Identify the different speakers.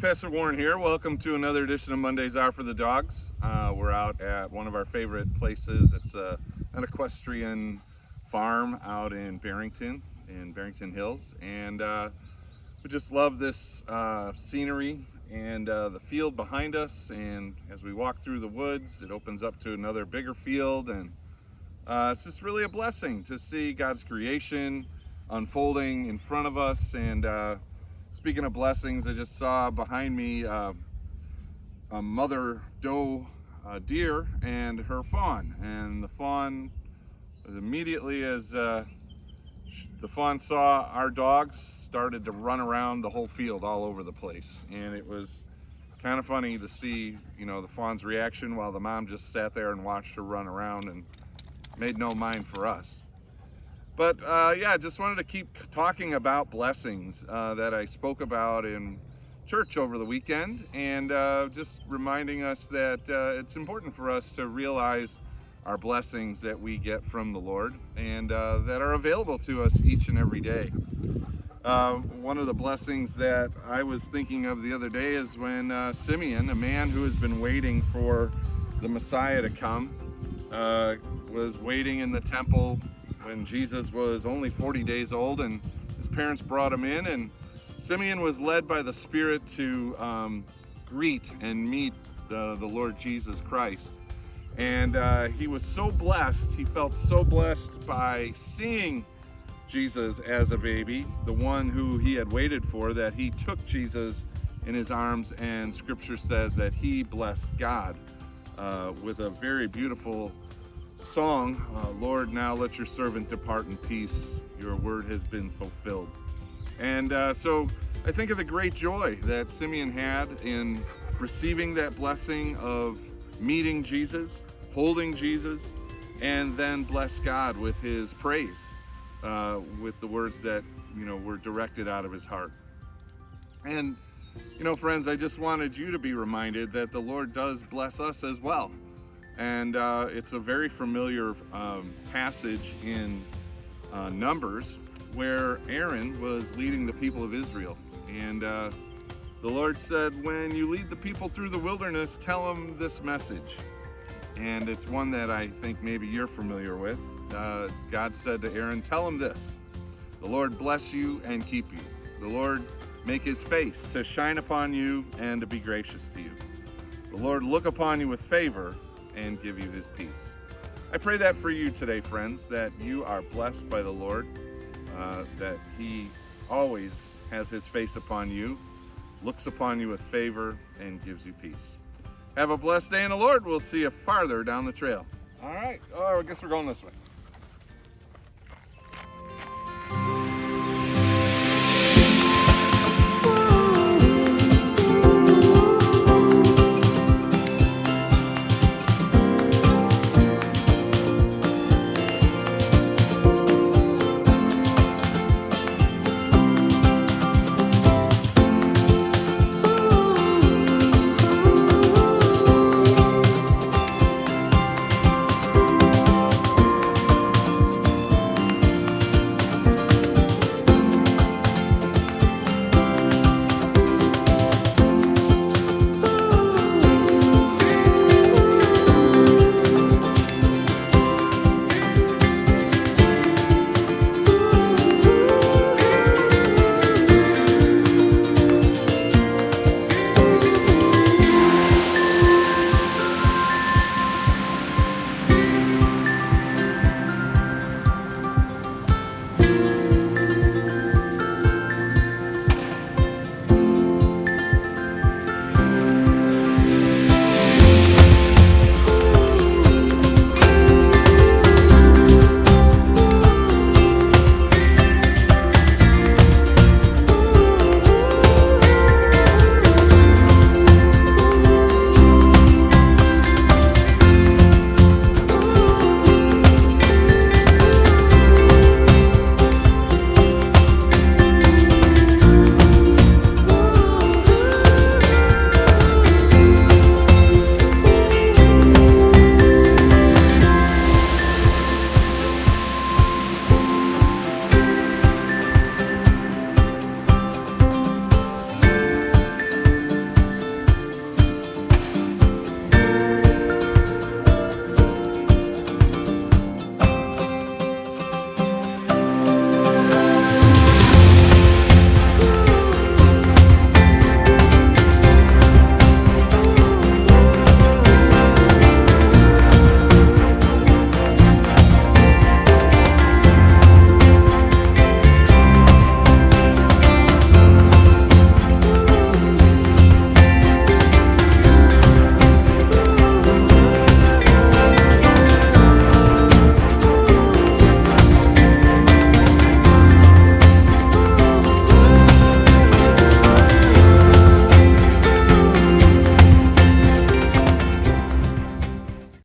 Speaker 1: Pastor Warren here. Welcome to another edition of Mondays Are for the Dogs. We're out at one of our favorite places. It's an equestrian farm out in Barrington Hills. And we just love this scenery and the field behind us. And as we walk through the woods, it opens up to another bigger field. And it's just really a blessing to see God's creation unfolding in front of us. And speaking of blessings, I just saw behind me a mother doe deer and her fawn. And the fawn, immediately as the fawn saw our dogs, started to run around the whole field all over the place. And it was kind of funny to see, the fawn's reaction while the mom just sat there and watched her run around and made no mind for us. But yeah, just wanted to keep talking about blessings that I spoke about in church over the weekend, and just reminding us that it's important for us to realize our blessings that we get from the Lord and that are available to us each and every day. One of the blessings that I was thinking of the other day is when Simeon, a man who has been waiting for the Messiah to come, was waiting in the temple when Jesus was only 40 days old, and his parents brought him in, and Simeon was led by the Spirit to greet and meet the Lord Jesus Christ. And he was so blessed, he felt so blessed by seeing Jesus as a baby, the one who he had waited for, that he took Jesus in his arms, and Scripture says that he blessed God with a very beautiful song, Lord, now let your servant depart in peace. Your word has been fulfilled. And so I think of the great joy that Simeon had in receiving that blessing of meeting Jesus, holding Jesus, and then bless God with his praise, with the words that, were directed out of his heart. And, friends, I just wanted you to be reminded that the Lord does bless us as well. And it's a very familiar passage in Numbers where Aaron was leading the people of Israel. And the Lord said, when you lead the people through the wilderness, tell them this message. And it's one that I think maybe you're familiar with. God said to Aaron, tell them this: the Lord bless you and keep you. The Lord make his face to shine upon you and to be gracious to you. The Lord look upon you with favor and give you his peace. I pray that for you today, friends, that you are blessed by the Lord, that he always has his face upon you, looks upon you with favor, and gives you peace. Have a blessed day in the Lord. We'll see you farther down the trail. All right. Oh, I guess we're going this way.